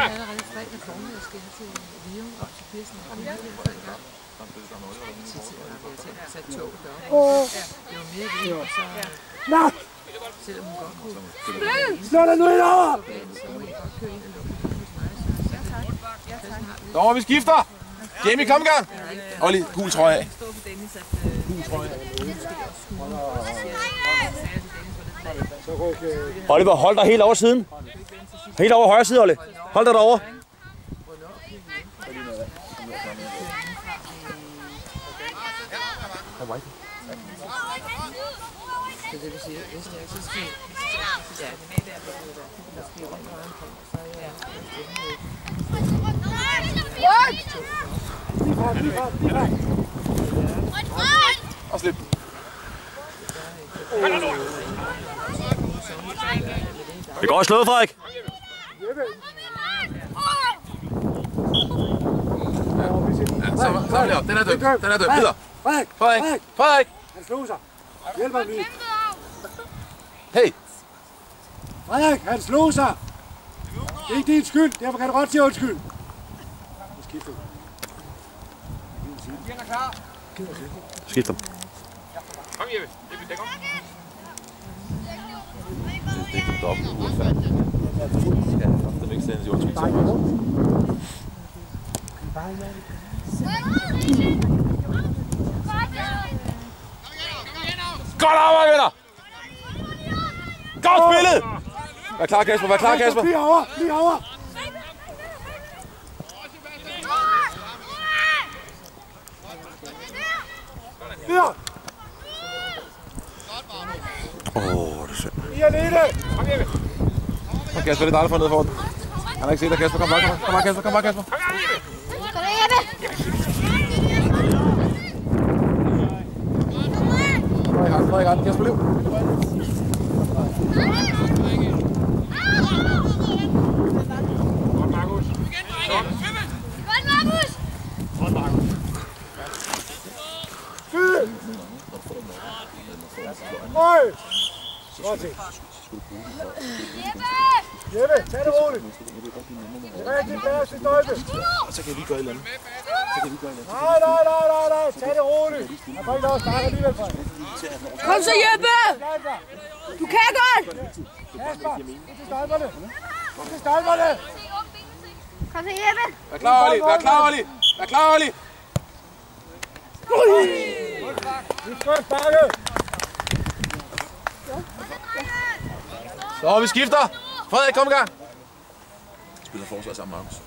allerede fredag formiddag skal jeg til Vium op til Pirsen. Og vi har det for en gang. Jeg har sat toget deroppe. Det var mere vildt, og så... Selvom hun godt kunne... Slå dig nu ind over! Så må I godt køre ind og lukke hos mig. Derovre, vi skifter! Jamie, kom i gang! Og lige gul trøje af. Gul trøje af. Oliver, hold dig helt over siden. Helt over højre side, Olle. Hold dig derovre. Så det vil sige, at hvis jeg så skal... Ja, Og slip. Det går slået, Frederik. Så er det op. Den er dømt. Den er dømt. Videre. Frederik. Han slog sig. Hjælp ham lige. Hey. Frederik, han slog sig. Det er ikke din skyld. Derfor kan du godt sige undskyld. Skift ham. Kom, Jeppe. Det bliver dækker. Det er dobbelt udfald. Det er ikke sendes i undskyld til os. Godt arbejde, venner! Godt spillet! Vær klar, Kasper. Vær klar, Kasper. Lige over. Lige over. Videre. Det er synd. I er alene. Kom, Jeppe. Kom, Kasper. Det er dig, der får ned for den. Han har ikke set dig, Kasper. Kom bare, kom bare, Kasper. Kom bare, Kasper. Kom der, Jeppe! Frederik, ret. Kasper, liv. Godt, Markus! Øj! Godt til. Jeppe, tag det roligt. Det er rigtig plads i støjbe. Så kan vi gøre et eller andet. Nej. Tag det roligt. Jeg får ikke lov at starte alligevel for. Kom så, Jeppe! Du kan godt! Kasper, ud til stolperne. Ud til stolperne. Kom så, Jeppe! Vær klar, Olli. Vær klar, Olli. Vær klar, Olli. Vi skal bakke. Så vi skifter. Frederik, kom i gang. Spiller forsvar sammen med Markus.